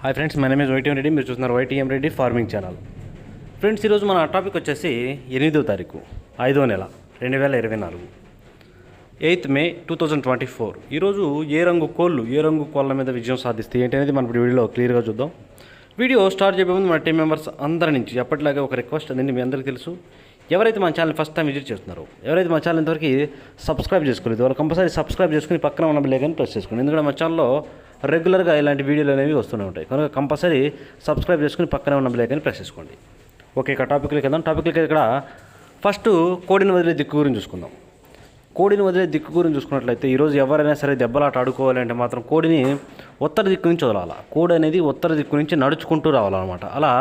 Hi friends, my name is YTM Reddy. మీరు చూస్తున్నారు YTM Reddy farming channel. Friends, ఈరోజు మన టాపిక్ వచ్చేసి 8వ తారీఖు 5వ నెల 2024, 8th May 2024. ఈరోజు ఏ రంగు కోళ్ళ మీద విజయం సాధిస్తాయి ఏంటి అనేది మన వీడియోలో క్లియర్గా చూద్దాం. వీడియో స్టార్ట్ చేయబోయే ముందు మన టీం మెంబర్స్ అందరి నుంచి ఎప్పటిలాగే ఒక రిక్వెస్ట్ అనేది మీ అందరికీ తెలుసు. ఎవరైతే మన ఛానల్ ఫస్ట్ టైం విజిట్ చేస్తున్నారో, ఎవరైతే మా ఛానల్ ఇంతవరకు సబ్స్క్రైబ్ చేసుకోలేదు, వాళ్ళు కంపల్సరీ సబ్స్క్రైబ్ చేసుకుని పక్కన ఉన్న బెల్ ఐకాన్ ప్రెస్ చేసుకోండి. ఎందుకంటే మా ఛానల్లో రెగ్యులర్గా ఇలాంటి వీడియోలు అనేవి వస్తూనే ఉంటాయి. కనుక కంపల్సరీ సబ్స్క్రైబ్ చేసుకుని పక్కన ఉన్న బెల్ ఐకాన్ ప్రెస్ చేసుకోండి. ఓకే, ఇక టాపిక్లోకి వెళ్దాం. ఇక్కడ ఫస్ట్ కోడిని వదిలే దిక్కు గురించి చూసుకుందాం. కోడిని వదిలే దిక్కు గురించి చూసుకున్నట్లయితే ఈరోజు ఎవరైనా సరే దెబ్బలాట ఆడుకోవాలంటే మాత్రం కోడిని ఉత్తర దిక్కు నుంచి వదలాలి. కోడి అనేది ఉత్తర దిక్కు నుంచి నడుచుకుంటూ రావాలన్నమాట. అలా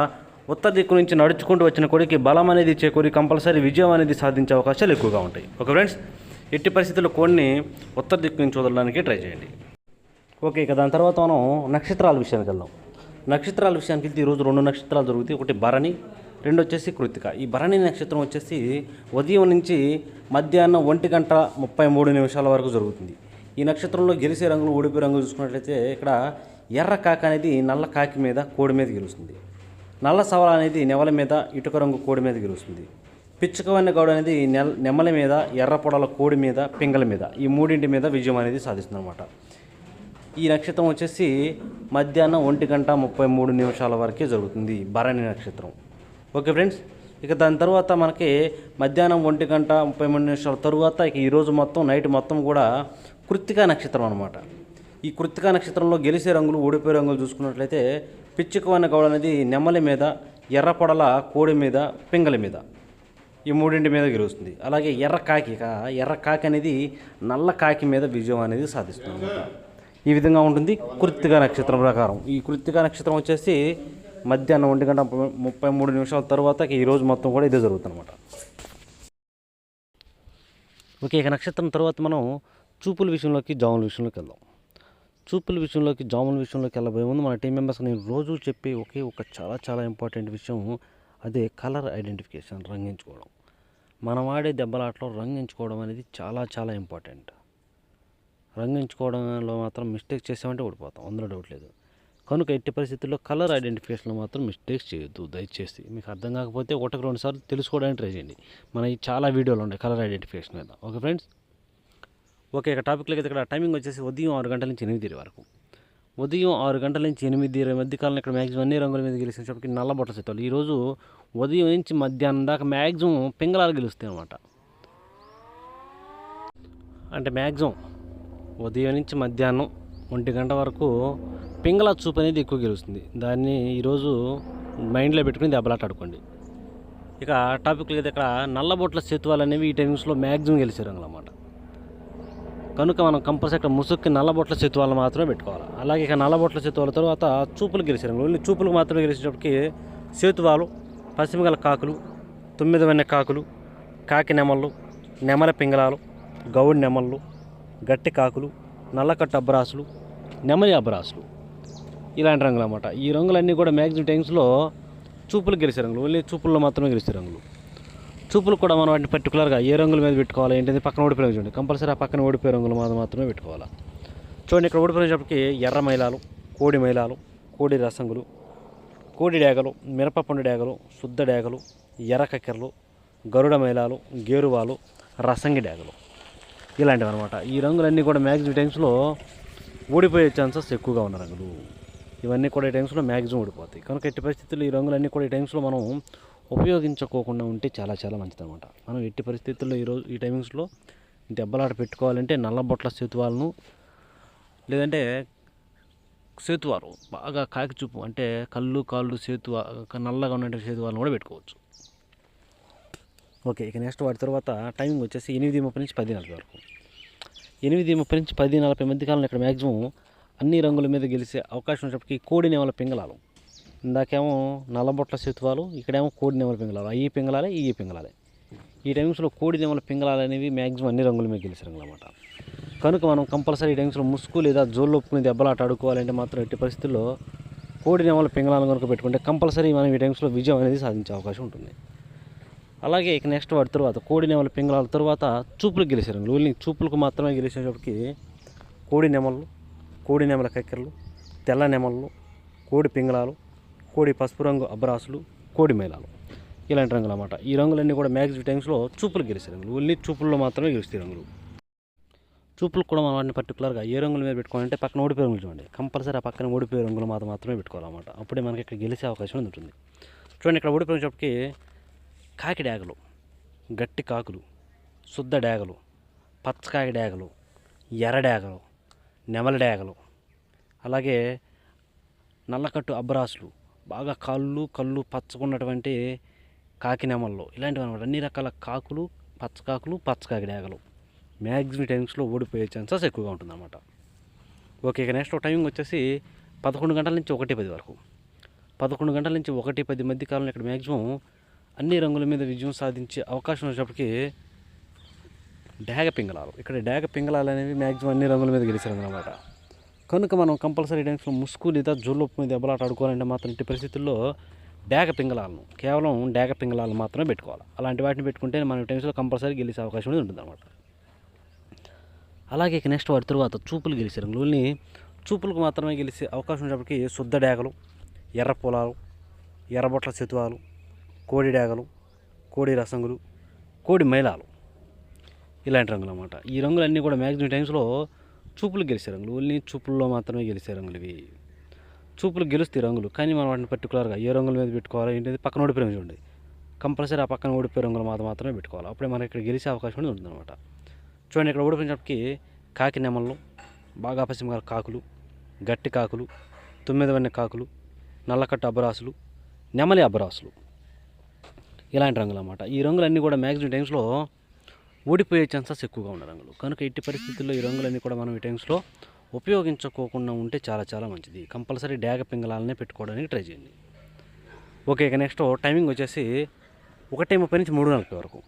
ఉత్తర దిక్కు నుంచి నడుచుకుంటూ వచ్చిన కోడికి బలం అనేది చేకూరి కంపల్సరీ విజయం అనేది సాధించే అవకాశాలు ఎక్కువగా ఉంటాయి. ఓకే ఫ్రెండ్స్, ఎట్టి పరిస్థితుల్లో కోడిని ఉత్తర దిక్కు నుంచి వదలడానికి ట్రై చేయండి. ఓకే, ఇక దాని తర్వాత మనం నక్షత్రాల విషయానికి వెళ్దాం. నక్షత్రాల విషయానికి వెళ్తే ఈరోజు 2 నక్షత్రాలు జరుగుతాయి. ఒకటి భరణి, 2 వచ్చేసి కృత్తిక. ఈ భరణి నక్షత్రం వచ్చేసి ఉదయం నుంచి మధ్యాహ్నం 1:33 వరకు జరుగుతుంది. ఈ నక్షత్రంలో గెలిచే రంగులు, ఓడిపోయే రంగులు చూసుకున్నట్లయితే ఇక్కడ ఎర్ర కాకి అనేది నల్ల కాకి మీద కోడి మీద గెలుస్తుంది. నల్ల సవల అనేది నెమల మీద ఇటుక రంగు కోడి మీద గెలుస్తుంది. పిచ్చుకవన్న గౌడ అనేది నెమల మీద, ఎర్ర పొడల కోడి మీద, పింగళ మీద, ఈ మూడింటి మీద విజయం అనేది సాధిస్తుంది అనమాట. ఈ నక్షత్రం వచ్చేసి మధ్యాహ్నం 1:33 వరకే జరుగుతుంది, భరణి నక్షత్రం. ఓకే ఫ్రెండ్స్, ఇక దాని తర్వాత మనకి మధ్యాహ్నం 1:33 తరువాత ఇక ఈరోజు మొత్తం నైట్ మొత్తం కూడా కృత్తికా నక్షత్రం అనమాట. ఈ కృత్తికా నక్షత్రంలో గెలిచే రంగులు, ఓడిపోయే రంగులు చూసుకున్నట్లయితే పిచ్చుకవన్న గౌడ అనేది నెమలి మీద, ఎర్ర పొడల కోడి మీద, పింగళి మీద, ఈ మూడింటి మీద గెలుస్తుంది. అలాగే ఎర్ర కాకి అనేది నల్ల కాకి మీద విజయం అనేది సాధిస్తుంది అనమాట. ఈ విధంగా ఉంటుంది కృత్తికా నక్షత్రం ప్రకారం. ఈ కృత్తికా నక్షత్రం వచ్చేసి మధ్యాహ్నం 1:33 తర్వాత ఈరోజు మొత్తం కూడా ఇదే జరుగుతుంది అనమాట. ఓకే, ఇక నక్షత్రం తర్వాత మనం చూపుల విషయంలోకి, జాముల విషయంలోకి వెళ్దాం. చూపుల విషయంలోకి, జాముల విషయంలోకి వెళ్ళబోయే ముందు మన టీం మెంబర్స్ నేను రోజు చెప్పే ఒక చాలా ఇంపార్టెంట్ విషయం, అదే కలర్ ఐడెంటిఫికేషన్, రంగించుకోవడం. మనం ఆడే దెబ్బలాటలో రంగించుకోవడం అనేది చాలా ఇంపార్టెంట్. రంగించుకోవడంలో మాత్రం మిస్టేక్ చేసామంటే ఓడిపోతాం, అందులో డౌట్ లేదు. కనుక ఎట్టి పరిస్థితుల్లో కలర్ ఐడెంటిఫికేషన్లో మాత్రం మిస్టేక్స్ చేయొద్దు దయచేసి. మీకు అర్థం కాకపోతే 1-2 సార్లు తెలుసుకోవడానికి ట్రై చేయండి. మన ఈ చాలా వీడియోలు ఉన్నాయి కలర్ ఐడెంటిఫికేషన్ మీద. ఓకే ఫ్రెండ్స్, ఓకే, ఇక టాపిక్లోకి అయితే ఇక్కడ టైమింగ్ వచ్చేసి ఉదయం 6 గంటల నుంచి 8 వరకు. ఉదయం 6 గంటల నుంచి 8 మధ్య కాలంలో ఇక్కడ మ్యాక్సిమం అన్ని రంగుల మీద గెలిచినప్పటికీ నల్ల బొట్ల చేతాలు. ఈరోజు ఉదయం నుంచి మధ్యాహ్నం దాకా మ్యాక్సిమం పింగళాలు గెలుస్తాయి అన్నమాట. అంటే మ్యాక్సిమం ఉదయం నుంచి మధ్యాహ్నం 1 గంట వరకు పింగళ చూపు అనేది ఎక్కువ గెలుస్తుంది. దాన్ని ఈరోజు మైండ్లో పెట్టుకుని దెబ్బలాట ఆడుకోండి. ఇక టాపిక్లు అయితే ఇక్కడ నల్లబొట్ల సేతువాలు అనేవి ఈ టైమ్స్లో మ్యాక్సిమం గెలిచే రంగులు అన్నమాట. కనుక మనం కంపల్సరీ ఇక్కడ ముసుక్కి నల్లబొట్ల సేతువాలు మాత్రమే పెట్టుకోవాలి. అలాగే ఇక నల్లబొట్ల సేతువాల తర్వాత చూపులు గెలిచే రంగులు, ఓన్లీ చూపులకు మాత్రమే గెలిచేటప్పటికి సేతువాలు, పశ్చిమగల కాకులు, 9 వెన్న కాకులు, కాకి నెమళ్ళు, నెమల పింగళాలు, గౌడి నెమళ్ళు, గట్టి కాకులు, నల్లకట్టు అబ్బరాసులు, నెమలి అబ్బరాసులు, ఇలాంటి రంగులు అన్నమాట. ఈ రంగులన్నీ కూడా మ్యాక్సిమం టైమ్స్లో చూపులు గెలిచే రంగులు, ఓన్లీ చూపుల్లో మాత్రమే గెలిచే రంగులు. చూపులు కూడా మనం వాటిని పర్టికులర్గా ఏ రంగుల మీద పెట్టుకోవాలి ఏంటంటే పక్కన ఓడిపోయే రంగు చూడండి, కంపల్సరీ ఆ పక్కన ఓడిపోయే రంగులు మాత్రమే పెట్టుకోవాలి. చూడండి, ఇక్కడ ఓడిపోయినప్పటికీ ఎర్ర మైలాలు, కోడి మైలాలు, కోడి రసంగులు, కోడి డేగలు, మిరపపండు డేగలు, శుద్ధ డేగలు, ఎర్ర కక్కెరలు, గరుడ మైలాలు, గేరువాలు, రసంగి డేగలు, ఇలాంటివి అనమాట. ఈ రంగులన్నీ కూడా మ్యాక్సిమం టైమ్స్లో ఓడిపోయే ఛాన్సెస్ ఎక్కువగా ఉన్న రంగులు. ఇవన్నీ కూడా ఈ టైమ్స్లో మ్యాక్సిమం ఓడిపోతాయి. కనుక ఎట్టి పరిస్థితుల్లో ఈ రంగులన్నీ కూడా ఈ టైమ్స్లో మనం ఉపయోగించుకోకుండా ఉంటే చాలా మంచిది అనమాట. మనం ఎట్టి పరిస్థితుల్లో ఈ టైమింగ్స్లో దెబ్బలాట పెట్టుకోవాలంటే నల్లబొట్ల సేతువాలను, లేదంటే సేతువారు బాగా కాకి చూపు అంటే కళ్ళు కాళ్ళు నల్లగా ఉన్న సేతువాలను కూడా పెట్టుకోవచ్చు. ఓకే, ఇక నెక్స్ట్ వాటి తర్వాత టైమింగ్ వచ్చేసి 8:30 నుంచి 10:40 వరకు. 8:30 నుంచి 10:40 మధ్య కాలంలో ఇక్కడ మ్యాక్సిమం అన్ని రంగుల మీద గెలిచే అవకాశం ఉన్నప్పటికీ కోడి నెమల పింగళాలు, ఇందాకేమో నల్లబొట్ల సేతువాలు, ఇక్కడేమో కోడి నెమల పింగళాలు, ఈ పింగళాలే. ఈ టైమ్స్లో కోడి నెమల పింగళాలు అనేవి మ్యాక్సిమం అన్ని రంగుల మీద గెలిచే రంగులు అన్నమాట. కనుక మనం కంపల్సరీ ఈ టైమ్స్లో ముసుగు లేదా జోళ్ళు ఒప్పుకుని దెబ్బలాట ఆడుకోవాలంటే మాత్రం ఎట్టి పరిస్థితుల్లో కోడి నెమల పింగళాలను కనుక పెట్టుకుంటే కంపల్సరీ మనం ఈ టైమ్స్లో విజయం అనేది సాధించే అవకాశం ఉంటుంది. అలాగే ఇక నెక్స్ట్ వాటి తర్వాత కోడి నెమల పింగళాల తర్వాత చూపులకు గెలిచే రంగులు, ఓన్లీ చూపులకు మాత్రమే గెలిచేటప్పటికి కోడి నెమల కక్కెరలు, తెల్ల నెమళ్ళు, కోడి పింగళాలు, కోడి పసుపు రంగు అబ్బరాసులు, కోడి మైలాలు, ఇలాంటి రంగులు అన్నమాట. ఈ రంగులన్నీ కూడా మ్యాక్సిమం టైమ్స్లో చూపులు గెలిచే రంగులు. ఓన్లీ చూపుల్లో మాత్రమే గెలుస్తాయి రంగులు. చూపులకు కూడా మనం వాటిని పర్టికులర్గా ఏ రంగుల మీద పెట్టుకోవాలంటే పక్కన ఓడిపోయే రంగులు చూడండి. కంపల్సరీ ఆ పక్కన ఓడిపోయే రంగులు మాత్రమే పెట్టుకోవాలన్నమాట. అప్పుడే మనకి ఇక్కడ గెలిచే అవకాశం ఉంటుంది. చూడండి, ఇక్కడ ఓడిపోయినప్పటికీ కాకి డాగలు, గట్టి కాకులు, శుద్ధ డాగలు, పచ్చకాకి డాగలు, ఎర్ర డాగలు, నెమలి డాగలు, అలాగే నల్లకట్టు అబ్బరాసులు, బాగా కళ్ళు పచ్చకున్నటువంటి కాకి నెమళ్ళు, ఇలాంటివి అనమాట. అన్ని రకాల కాకులు, పచ్చకాకి డాగలు మ్యాక్సిమం టైమ్స్లో ఓడిపోయే ఛాన్సెస్ ఎక్కువగా ఉంటుందన్నమాట. ఓకే, ఇక నెక్స్ట్ టైమింగ్ వచ్చేసి 11 గంటల నుంచి 1:10 వరకు. 11 గంటల నుంచి 1:10 మధ్య కాలంలో ఇక్కడ మ్యాక్సిమం అన్ని రంగుల మీద విజయం సాధించే అవకాశం వచ్చేటప్పటికి డాగ పింగళాలు. ఇక్కడ డాగ పింగళాలు అనేవి మ్యాక్సిమం అన్ని రంగుల మీద గెలిచారన్నమాట. కనుక మనం కంపల్సరీ టైమ్స్లో ముసుగు లేదా జోళ్ళొప్పు మీద దెబ్బలాట ఆడుకోవాలంటే మాత్రం ఇట్టి పరిస్థితుల్లో డాగ పింగళాలను, కేవలం డాగ పింగళాలను మాత్రమే పెట్టుకోవాలి. అలాంటి వాటిని పెట్టుకుంటే మన టైమ్స్లో కంపల్సరీ గెలిచే అవకాశం ఉంటుందన్నమాట. అలాగే ఇక నెక్స్ట్ వాటి తర్వాత చూపులు గెలిచే రంగులు. చూపులకు మాత్రమే గెలిచే అవకాశం ఉన్నప్పటికీ శుద్ధ డాగలు, ఎర్ర పొలాలు, ఎర్రబొట్ల శతువాలు, కోడి డాగలు, కోడి రసంగులు, కోడి మైలాలు, ఇలాంటి రంగులు అన్నమాట. ఈ రంగులన్నీ కూడా మ్యాక్సిమం టైమ్స్లో చూపులు గెలిచే రంగులు. ఓన్లీ చూపుల్లో మాత్రమే గెలిచే రంగులు ఇవి. చూపులు గెలుస్తాయి రంగులు, కానీ మనం వాటిని పర్టికులర్గా ఏ రంగుల మీద పెట్టుకోవాలి ఏంటంటే పక్కన ఓడిపోయే రంగు చూడండి. కంపల్సరీ ఆ పక్కన ఓడిపోయే రంగులు మాత్రమే పెట్టుకోవాలి. అప్పుడే మనకి ఇక్కడ గెలిచే అవకాశం ఉంటుందన్నమాట. చూడండి, ఇక్కడ ఓడిపోయినప్పటికీ కాకి నెమళ్ళు, బాగా పశ్చిమగల కాకులు, గట్టి కాకులు, 9 వన్నె కాకులు, నల్లకట్టు అబ్బరాసులు, నెమలి అబ్బరాసులు, ఇలాంటి రంగులు అన్నమాట. ఈ రంగులన్నీ కూడా మ్యాక్సిమం టైమ్స్లో ఓడిపోయే ఛాన్సెస్ ఎక్కువగా ఉన్న రంగులు. కనుక ఎట్టి పరిస్థితుల్లో ఈ రంగులన్నీ కూడా మనం ఈ టైమ్స్లో ఉపయోగించుకోకుండా ఉంటే చాలా మంచిది. కంపల్సరీ డాగ పింగళాలనే పెట్టుకోవడానికి ట్రై చేయండి. ఓకే, ఇక నెక్స్ట్ టైమింగ్ వచ్చేసి 1:30 నుంచి 3:40 వరకు.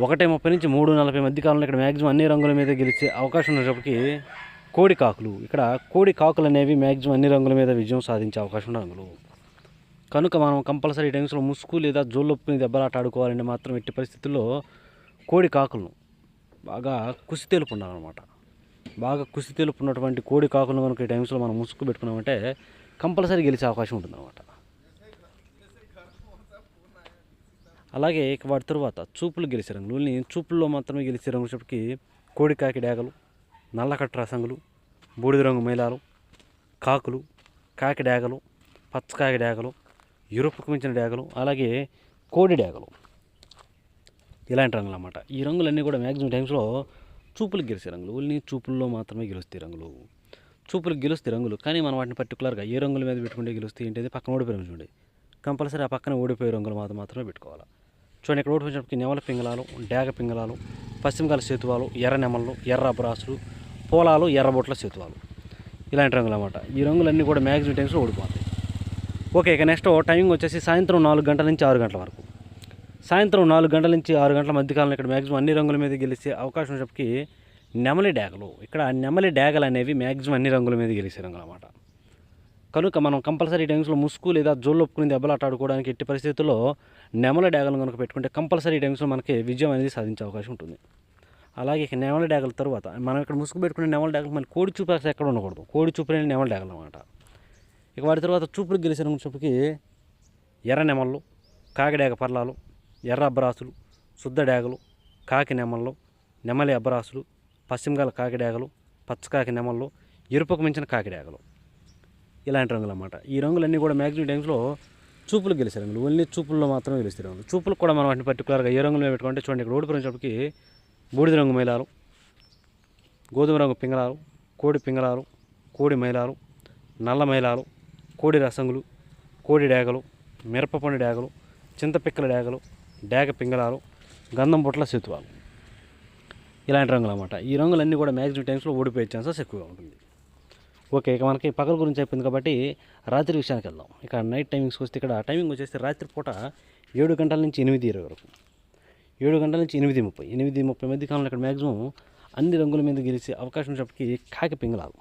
1:30 నుంచి 3:40 మధ్య కాలంలో ఇక్కడ మ్యాక్సిమం అన్ని రంగుల మీద గెలిచే అవకాశం ఉన్నప్పటికీ కోడి కాకులు. ఇక్కడ కోడి కాకులు అనేవి మ్యాక్సిమం అన్ని రంగుల మీద విజయం సాధించే అవకాశం ఉన్న రంగులు. కనుక మనం కంపల్సరీ టైమ్స్లో ముసుగు లేదా జోళ్ళొప్పుని దెబ్బలాట ఆడుకోవాలంటే మాత్రం ఎట్టి పరిస్థితుల్లో కోడి కాకులను బాగా కుసి తెలుపు ఉండాలన్నమాట. బాగా కుసి తెలుపు ఉన్నటువంటి కోడి కాకులను కనుక ఈ టైమ్స్లో మనం ముసుగు పెట్టుకున్నామంటే కంపల్సరీ గెలిచే అవకాశం ఉంటుందన్నమాట. అలాగే ఇక వాటి తరువాత చూపులు గెలిచే రంగులు. చూపుల్లో మాత్రమే గెలిచే రంగులు చెప్పి కోడి కాకి డాగలు, నల్లకట్ట రసంగులు, బూడిద రంగు మైలాలు, కాకులు, కాకి డాగలు, పచ్చకాకి డాగలు, ఎరుపుకు మించిన డాగలు, అలాగే కోడి డాగలు, ఇలాంటి రంగులు అన్నమాట. ఈ రంగులన్నీ కూడా మ్యాక్సిమం టైమ్స్లో చూపులు గెలిచే రంగులు. ఓన్లీ చూపుల్లో మాత్రమే గెలుస్తాయి రంగులు. చూపులు గెలుస్తాయి రంగులు, కానీ మనం వాటిని పర్టికులర్గా ఏ రంగుల మీద పెట్టుకుంటే గెలుస్తాయి ఏంటంటే పక్కన ఓడిపోయే రంగు చూడండి. కంపల్సరీ ఆ పక్కన ఓడిపోయే రంగులు మాత్రమే పెట్టుకోవాలి. చూడండి, ఇక్కడ ఓడిపోయినప్పటికీ నెమల పింగళాలు, డాగ పింగళాలు, పశ్చిమకాల సేతువాలు, ఎర్ర నెమళ్ళు, ఎర్ర అబ్బరాసులు, పోలాలు, ఎర్రబొట్ల సేతువాలు, ఇలాంటి రంగులు అన్నమాట. ఈ రంగులన్నీ కూడా మ్యాక్సిమం టైమ్స్లో ఓడిపోతాయి. ఓకే, ఇక నెక్స్ట్ టైమింగ్ వచ్చేసి సాయంత్రం 4 గంటల నుంచి 6 గంటల వరకు. సాయంత్రం 4 గంటల నుంచి 6 గంటల మధ్యకాలంలో ఇక్కడ మ్యాక్సిమం అన్ని రంగుల మీద గెలిచే అవకాశం చెప్పి నెమలి డాగలు. ఇక్కడ నెమలి డాగలు అనేవి మ్యాక్సిమం అన్ని రంగుల మీద గెలిచే రంగులు అన్నమాట. కనుక మనం కంపల్సరీ టైమ్స్లో ముసుగు లేదా జోళ్ళొప్పుకుని దెబ్బలాట ఆడుకోవడానికి ఎట్టి పరిస్థితుల్లో నెమలి డాగలను కనుక పెట్టుకుంటే కంపల్సరీ టైమ్స్లో మనకి విజయం అనేది సాధించే అవకాశం ఉంటుంది. అలాగే ఇక నెమలి డాగల తర్వాత మనం ఇక్కడ ముసుగు పెట్టుకునే నెమలి డాగలు మళ్ళీ కోడి చూపు ఎక్కడ ఉండకూడదు. కోడి చూపు లేని నెమలి డాగలు అన్నమాట. ఇక వాటి తర్వాత చూపులకు గెలిచే రంగు చూపుకి ఎర్ర నెమళ్ళు, కాకి డాగ పర్లాలు, ఎర్ర అబ్బరాసులు, శుద్ధ డాగలు, కాకి నెమళ్ళు, నెమలి అబ్బరాసులు, పశ్చిమగాల కాకి డాగలు, పచ్చకాకి నెమళ్ళు, ఎరుపుకు మించిన కాకి డాగలు, ఇలాంటి రంగులు అన్నమాట. ఈ రంగులన్నీ కూడా మ్యాక్సిమం టైమ్స్లో చూపులు గెలిచే రంగులు. ఓన్లీ చూపుల్లో మాత్రమే గెలిచే రంగులు. చూపులకు కూడా మనం వాటిని పర్టికులర్గా ఏ రంగులు పెట్టుకుంటే చూడండి, ఇక్కడ ఓడిపోయినప్పటికీ బూడిద రంగు మైలాలు, గోధుమ రంగు పింగళాలు, కోడి పింగళాలు, కోడి మైలాలు, నల్ల మైలాలు, కోడి రసంగులు, కోడి డాగలు, మిరపపండు డాగలు, చింతపిక్కల డాగలు, డాగ పింగళాలు, గంధం బొట్ల సేతువాలు, ఇలాంటి రంగులు అన్నమాట. ఈ రంగులన్నీ కూడా మ్యాక్సిమం టైమ్స్లో ఓడిపోయే ఛాన్సెస్ ఎక్కువగా ఉంటుంది. ఓకే, ఇక మనకి పగల గురించి అయిపోయింది కాబట్టి రాత్రి విషయానికి వెళ్దాం. ఇక నైట్ టైమింగ్స్కి వస్తే ఇక్కడ టైమింగ్ వచ్చేసి రాత్రిపూట 7 గంటల నుంచి 8:20 వరకు. 7 గంటల నుంచి 8:30. 8:30 మధ్య కాలంలో ఇక్కడ మ్యాక్సిమం అన్ని రంగుల మీద గెలిచే అవకాశం ఉన్నప్పటికీ కాకి పింగళాలు.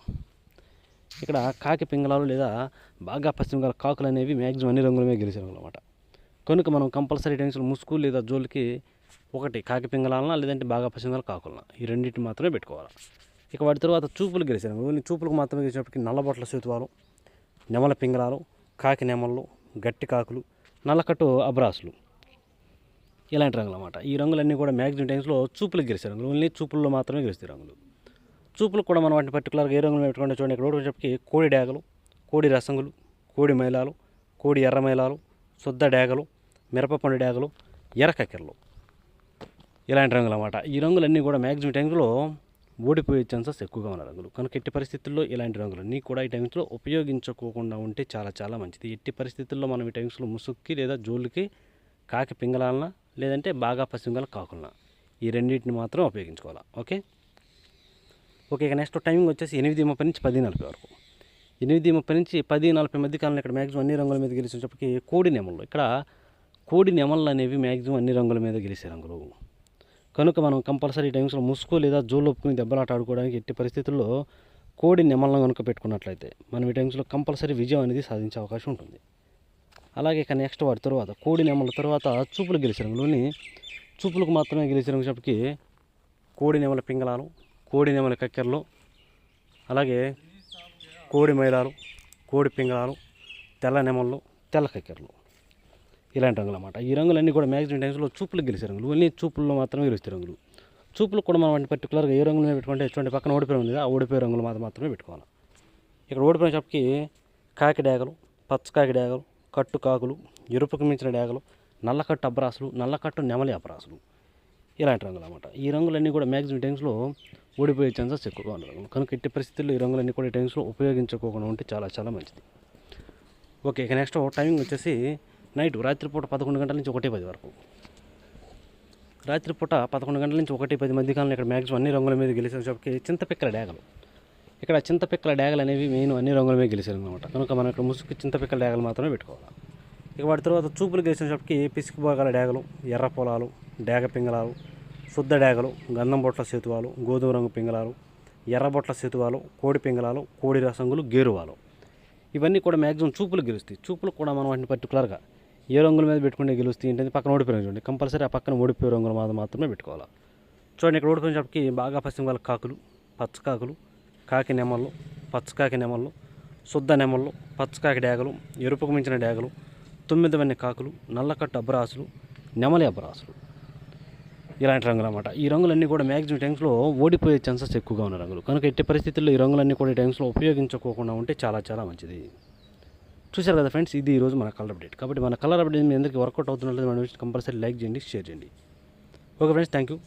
ఇక్కడ కాకి పింగళాలు లేదా బాగా పశ్చిమగల కాకులు అనేవి మ్యాక్సిమం అన్ని రంగుల మీద గెలిచే రంగులు అన్నమాట. కనుక మనం కంపల్సరీ టైమ్స్లో ముసుగు లేదా జోలికి ఒకటి కాకి పింగళాలన లేదంటే బాగా పశ్చిమగల కాకులన, ఈ రెండింటిని మాత్రమే పెట్టుకోవాలి. ఇక వాటి తర్వాత చూపులు గెలిచే రంగులు. చూపులకు మాత్రమే గెలిచినప్పటికీ నల్లబొట్ల సేతువాలు, నెమల పింగళాలు, కాకి నెమళ్ళు, గట్టి కాకులు, నల్లకట్టు అబ్రాసులు, ఇలాంటి రంగులు అన్నమాట. ఈ రంగులన్నీ కూడా మ్యాక్సిమం టైమ్స్లో చూపులకు గెలిచే రంగులు, ఓన్లీ చూపుల్లో మాత్రమే గెలుస్తాయి రంగులు. చూపులకు కూడా మనం వాటిని పర్టికులర్గా ఏ రంగులు పెట్టుకుంటే చూడండి. ఇక్కడ ఒకటి చెప్పి కోడి డేగలు, కోడి రసంగులు, కోడి మైలాలు, కోడి ఎర్ర మైలాలు, శుద్ధ డేగలు, మిరపపండు డేగలు, ఎర్రకక్కెరలు, ఇలాంటి రంగులు అన్నమాట. ఈ రంగులన్నీ కూడా మ్యాక్సిమం టైమ్స్లో ఓడిపోయే ఛాన్సెస్ ఎక్కువగా ఉన్న రంగులు. కనుక ఎట్టి పరిస్థితుల్లో ఇలాంటి రంగులన్నీ కూడా ఈ టైమ్స్లో ఉపయోగించుకోకుండా ఉంటే చాలా చాలా మంచిది. ఎట్టి పరిస్థితుల్లో మనం ఈ టైమ్స్లో ముసుక్కి లేదా జోళ్ళకి కాకి పింగళాలన లేదంటే బాగా పసిమిగల కాకులన ఈ రెండింటిని మాత్రం ఉపయోగించుకోవాలి. ఓకే, ఇక నెక్స్ట్ టైమింగ్ వచ్చేసి 8:30 నుంచి 10:40 వరకు. 8:30 నుంచి 10:40 మధ్య కాలంలో ఇక్కడ మ్యాక్సిమం అన్ని రంగుల మీద గెలిచేటప్పటికి కోడి నెమళ్ళు. ఇక్కడ కోడి నెమళ్ళు అనేవి మ్యాక్సిమం అన్ని రంగుల మీద గెలిచే రంగులు. కనుక మనం కంపల్సరీ టైమ్స్లో ముసుగు లేదా జోలు ఒప్పుకుని దెబ్బలాట ఆడుకోవడానికి ఎట్టి పరిస్థితుల్లో కోడి నెమళ్ళను కనుక పెట్టుకున్నట్లయితే మనం ఈ టైమ్స్లో కంపల్సరీ విజయం అనేది సాధించే అవకాశం ఉంటుంది. అలాగే ఇక నెక్స్ట్ వాటి తర్వాత కోడి నెమల తర్వాత చూపులు గెలిచే రంగులోని చూపులకు మాత్రమే గెలిచే రంగుకి కోడి నెమల పింగళాలు, కోడి నెమల కక్కెరలు, అలాగే కోడి మైలాలు, కోడి పింగళాలు, తెల్ల నెమళ్ళు, తెల్ల కక్కెరలు, ఇలాంటి రంగులు అన్నమాట. ఈ రంగులన్నీ కూడా మ్యాక్సిమం టైమ్స్లో చూపులకు గెలిచే రంగులు, ఓన్లీ చూపుల్లో మాత్రమే గెలుస్తాయి రంగులు. చూపులకు కూడా మనం వాటిని పర్టికులర్గా ఏ రంగులు పెట్టుకుంటే చూడండి పక్కన ఓడిపోయి ఉంది, ఆ ఓడిపోయే రంగులు మాత్రమే పెట్టుకోవాలి. ఇక్కడ ఓడిపోయిన చెప్పకి కాకి డేగలు, పచ్చకాకి డేగలు, కట్టు కాకులు, ఎరుపుకు మించిన డేగలు, నల్లకట్టు అబ్రాసులు, నల్లకట్టు నెమలి అబ్రాసులు, ఇలాంటి రంగులు అన్నమాట. ఈ రంగులన్నీ కూడా మ్యాక్సిమం టైమ్స్లో ఓడిపోయే ఛాన్సెస్ ఎక్కువగా ఉన్న రంగులు. కనుక ఎట్టి పరిస్థితుల్లో ఈ రంగులన్నీ కూడా ఈ టైమ్స్లో ఉపయోగించుకోకుండా ఉంటే చాలా చాలా మంచిది. ఓకే, ఇక నెక్స్ట్ టైమింగ్ వచ్చేసి రాత్రిపూట 11 గంటల నుంచి 1:10 వరకు. రాత్రిపూట 11 గంటల నుంచి 1:10 మధ్య కాలంలో ఇక్కడ మ్యాక్సిమం అన్ని రంగుల మీద గెలిచేసరికి చింతపిక్కల డేగలు. ఇక్కడ చింతపిక్కల డేగలు అనేవి మెయిన్ అన్ని రంగుల మీద గెలిచారు అనమాట. కనుక మనం ఇక్కడ ముసుగు చింతపిక్కల డేగలు మాత్రమే పెట్టుకోవాలి. ఇక వాటి తర్వాత చూపులు గెలిచేసరికి పిసికి భాగాల డేగలు, ఎర్ర పొలాలు, డేగ పింగళాలు, శుద్ధ డేగలు, గంధం బొట్ల సేతువాలు, గోధుమ రంగు పింగళాలు, ఎర్ర బొట్ల సేతువాలు, కోడి పింగళాలు, కోడి రసంగులు, గేరువాలు, ఇవన్నీ కూడా మ్యాక్సిమం చూపులు గెలుస్తాయి. చూపులు కూడా మనం వాటిని పర్టికులర్గా ఏ రంగుల మీద పెట్టుకుంటే గెలుస్తాయి ఏంటంటే పక్కన ఓడిపోయిన చూడండి, కంపల్సరీ ఆ పక్కన ఓడిపోయే రంగుల మీద మాత్రమే పెట్టుకోవాలి. చూడండి ఇక్కడ ఓడిపోయినప్పటికి బాగా పశ్చిమ కాకులు, పచ్చకాకులు, కాకి నెమళ్ళు, పచ్చకాకి నెమళ్ళు, శుద్ధ నెమళ్ళు, పచ్చకాకి డేగలు, ఎరుపుకు మించిన డేగలు, 9 వన్నె కాకులు, నల్లకట్టు అబ్రాసులు, నెమలి అబ్రాసులు, ఇలాంటి రంగులు అన్నమాట. ఈ రంగులన్నీ కూడా మ్యాక్సిమం టైమ్స్లో ఓడిపోయే ఛాన్సెస్ ఎక్కువగా ఉన్న రంగులు. కనుక ఎట్టి పరిస్థితుల్లో ఈ రంగులన్నీ కూడా ఈ టైమ్స్లో ఉపయోగించుకోకుండా ఉంటే చాలా చాలా మంచిది. చూశారు కదా ఫ్రెండ్స్, ఇది ఈరోజు మన కలర్ అప్డేట్. కాబట్టి మన కలర్ అప్డేట్ మీ అందరికీ వర్కౌట్ అవుతున్నట్లయితే మన కంపల్సరీ లైక్ చేయండి, షేర్ చేయండి. Okay friends, thank you.